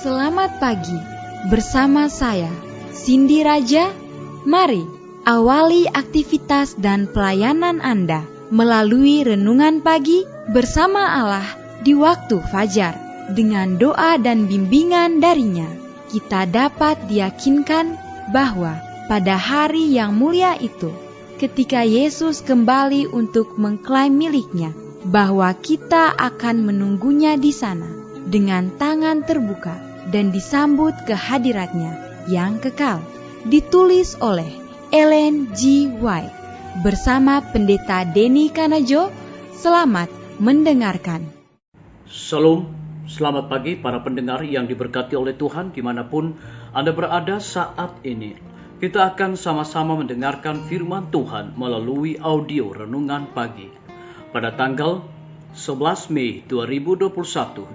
Selamat pagi, bersama saya, Cindy Raja. Mari awali aktivitas dan pelayanan Anda melalui renungan pagi bersama Allah di waktu fajar. Dengan doa dan bimbingan darinya, kita dapat diyakinkan bahwa pada hari yang mulia itu, ketika Yesus kembali untuk mengklaim miliknya, bahwa kita akan menunggunya di sana dengan tangan terbuka dan disambut ke hadiratnya yang kekal. Ditulis oleh Ellen G. White bersama Pendeta Denny Kanajo. Selamat mendengarkan. Shalom, selamat pagi para pendengar yang diberkati oleh Tuhan dimanapun Anda berada saat ini. Kita akan sama-sama mendengarkan firman Tuhan melalui audio renungan pagi pada tanggal 11 Mei 2021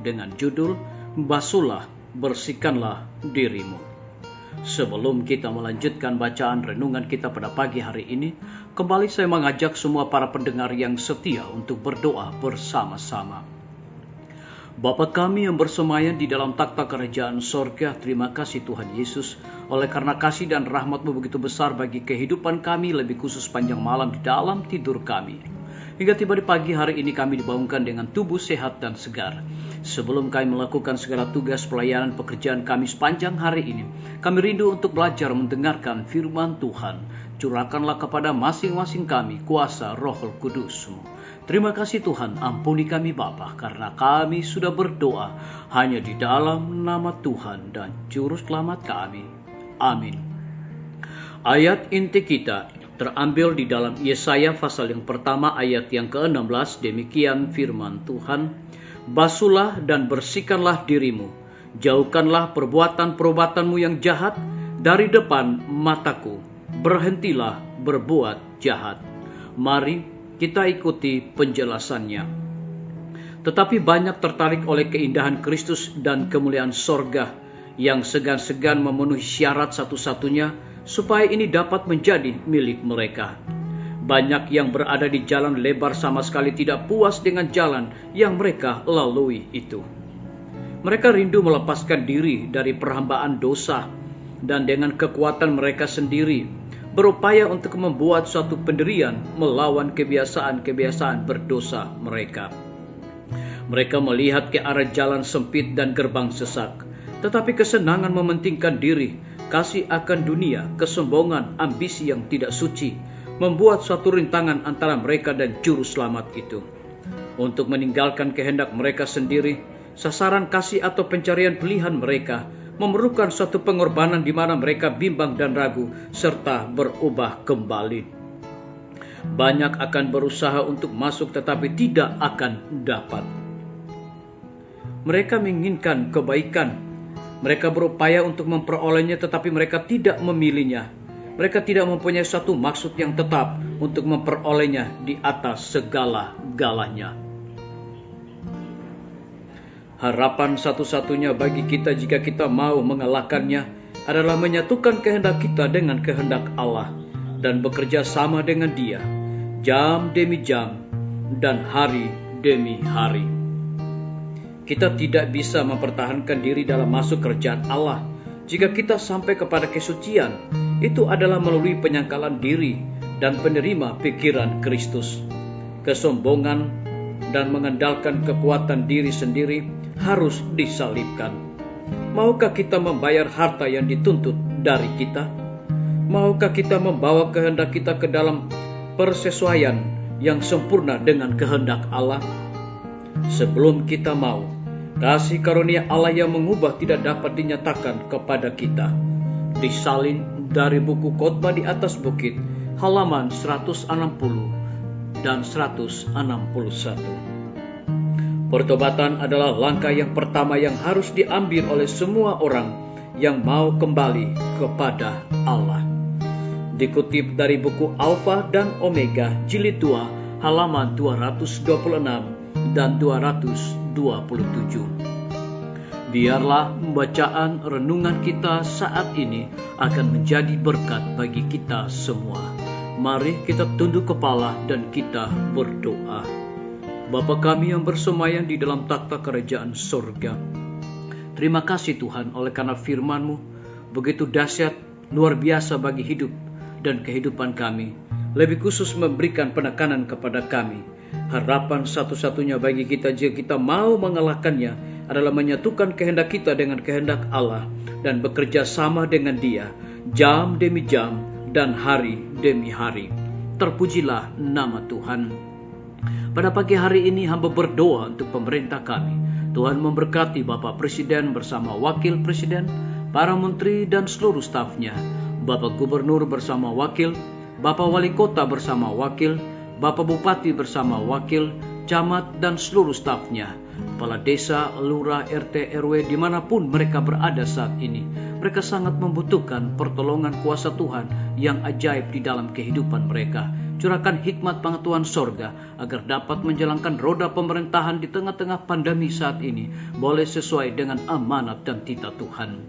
dengan judul Basuhlah, bersihkanlah dirimu. Sebelum kita melanjutkan bacaan renungan kita pada pagi hari ini, kembali saya mengajak semua para pendengar yang setia untuk berdoa bersama-sama. Bapa kami yang bersemayam di dalam takhta kerajaan sorga, terima kasih Tuhan Yesus, oleh karena kasih dan rahmat-Mu begitu besar bagi kehidupan kami, lebih khusus panjang malam di dalam tidur kami. Hingga tiba di pagi hari ini kami dibangunkan dengan tubuh sehat dan segar. Sebelum kami melakukan segala tugas pelayanan pekerjaan kami sepanjang hari ini, kami rindu untuk belajar mendengarkan firman Tuhan. Curahkanlah kepada masing-masing kami kuasa Roh Kudus-Mu. Terima kasih Tuhan, ampuni kami Bapa, karena kami sudah berdoa hanya di dalam nama Tuhan dan Juru Selamat kami. Amin. Ayat inti kita terambil di dalam Yesaya pasal yang pertama ayat yang ke-16. Demikian firman Tuhan, basuhlah dan bersihkanlah dirimu, jauhkanlah perbuatan-perbuatanmu yang jahat dari depan mataku, berhentilah berbuat jahat. Mari kita ikuti penjelasannya. Tetapi banyak tertarik oleh keindahan Kristus dan kemuliaan sorga yang segan-segan memenuhi syarat satu-satunya supaya ini dapat menjadi milik mereka. Banyak yang berada di jalan lebar sama sekali tidak puas dengan jalan yang mereka lalui itu. Mereka rindu melepaskan diri dari perhambaan dosa dan dengan kekuatan mereka sendiri berupaya untuk membuat suatu pendirian melawan kebiasaan-kebiasaan berdosa mereka. Mereka melihat ke arah jalan sempit dan gerbang sesak, tetapi kesenangan mementingkan diri, kasih akan dunia, kesombongan, ambisi yang tidak suci, membuat suatu rintangan antara mereka dan Juru Selamat itu. Untuk meninggalkan kehendak mereka sendiri, sasaran kasih atau pencarian pilihan mereka memerlukan suatu pengorbanan di mana mereka bimbang dan ragu, serta berubah kembali. Banyak akan berusaha untuk masuk tetapi tidak akan dapat. Mereka menginginkan kebaikan. Mereka berupaya untuk memperolehnya tetapi mereka tidak memilihnya. Mereka tidak mempunyai suatu maksud yang tetap untuk memperolehnya di atas segala-galanya. Harapan satu-satunya bagi kita jika kita mau mengalahkannya adalah menyatukan kehendak kita dengan kehendak Allah dan bekerja sama dengan Dia, jam demi jam dan hari demi hari. Kita tidak bisa mempertahankan diri dalam masuk kerajaan Allah jika kita sampai kepada kesucian. Itu adalah melalui penyangkalan diri dan penerima pikiran Kristus. Kesombongan dan mengandalkan kekuatan diri sendiri harus disalibkan. Maukah kita membayar harta yang dituntut dari kita? Maukah kita membawa kehendak kita ke dalam persesuaian yang sempurna dengan kehendak Allah? Sebelum kita mau, kasih karunia Allah yang mengubah tidak dapat dinyatakan kepada kita. Disalin dari buku Khotbah di atas bukit, halaman 160 dan 161. Pertobatan adalah langkah yang pertama yang harus diambil oleh semua orang yang mau kembali kepada Allah. Dikutip dari buku Alfa dan Omega jilid 2 halaman 226 dan 227. Biarlah bacaan renungan kita saat ini akan menjadi berkat bagi kita semua. Mari kita tunduk kepala dan kita berdoa. Bapa kami yang bersemayam di dalam takhta kerajaan sorga, Terima kasih Tuhan oleh karena firman-Mu begitu dahsyat, luar biasa bagi hidup dan kehidupan kami. Lebih khusus memberikan penekanan kepada kami. Harapan satu-satunya bagi kita jika kita mau mengalahkannya adalah menyatukan kehendak kita dengan kehendak Allah dan bekerja sama dengan Dia jam demi jam dan hari demi hari. Terpujilah nama Tuhan. Pada pagi hari ini hamba berdoa untuk pemerintah kami. Tuhan memberkati Bapak Presiden bersama Wakil Presiden, para menteri dan seluruh stafnya, Bapak Gubernur bersama wakil, Bapak Wali Kota bersama wakil, Bapak Bupati bersama wakil, camat dan seluruh stafnya, kepala desa, lurah, RT, RW dimanapun mereka berada saat ini. Mereka sangat membutuhkan pertolongan kuasa Tuhan yang ajaib di dalam kehidupan mereka. Curahkan hikmat pengetahuan sorga agar dapat menjalankan roda pemerintahan di tengah-tengah pandemi saat ini boleh sesuai dengan amanat dan titah Tuhan.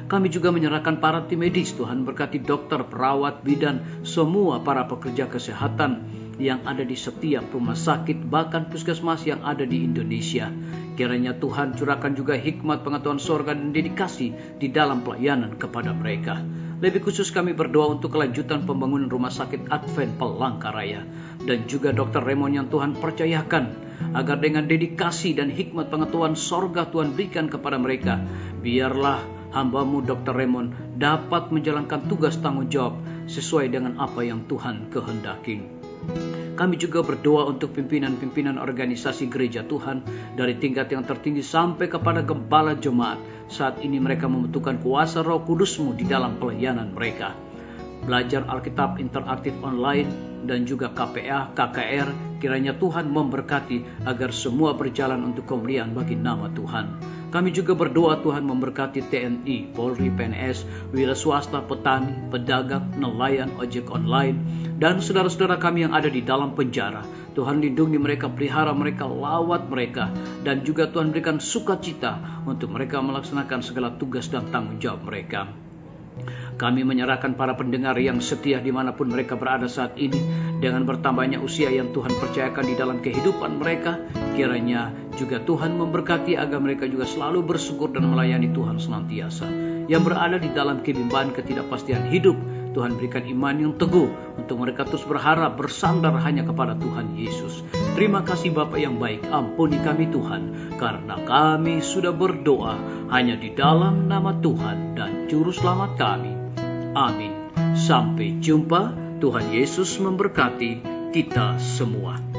Kami juga menyerahkan para tim medis. Tuhan berkati dokter, perawat, bidan, semua para pekerja kesehatan yang ada di setiap rumah sakit, bahkan puskesmas yang ada di Indonesia. Kiranya Tuhan curahkan juga hikmat pengetahuan sorga dan dedikasi di dalam pelayanan kepada mereka. Lebih khusus kami berdoa untuk kelanjutan pembangunan rumah sakit Advent Palangkaraya dan juga Dr. Raymond yang Tuhan percayakan agar dengan dedikasi dan hikmat pengetahuan sorga Tuhan berikan kepada mereka. Biarlah hamba-Mu Dr. Raymond dapat menjalankan tugas tanggung jawab sesuai dengan apa yang Tuhan kehendaki. Kami juga berdoa untuk pimpinan-pimpinan organisasi gereja Tuhan dari tingkat yang tertinggi sampai kepada gembala jemaat. Saat ini mereka membutuhkan kuasa Roh Kudus-Mu di dalam pelayanan mereka. Belajar Alkitab interaktif online dan juga KPA, KKR, kiranya Tuhan memberkati agar semua berjalan untuk kemuliaan bagi nama Tuhan. Kami juga berdoa Tuhan memberkati TNI, Polri, PNS, wira swasta, petani, pedagang, nelayan, ojek online, dan saudara-saudara kami yang ada di dalam penjara. Tuhan lindungi mereka, pelihara mereka, lawat mereka, dan juga Tuhan berikan sukacita untuk mereka melaksanakan segala tugas dan tanggung jawab mereka. Kami menyerahkan para pendengar yang setia dimanapun mereka berada saat ini, dengan bertambahnya usia yang Tuhan percayakan di dalam kehidupan mereka. Kiranya juga Tuhan memberkati agar mereka juga selalu bersyukur dan melayani Tuhan senantiasa. Yang berada di dalam kebimbangan ketidakpastian hidup, Tuhan berikan iman yang teguh untuk mereka terus berharap bersandar hanya kepada Tuhan Yesus. Terima kasih Bapa yang baik, ampuni kami Tuhan, karena kami sudah berdoa hanya di dalam nama Tuhan dan Juru Selamat kami. Amin. Sampai jumpa. Tuhan Yesus memberkati kita semua.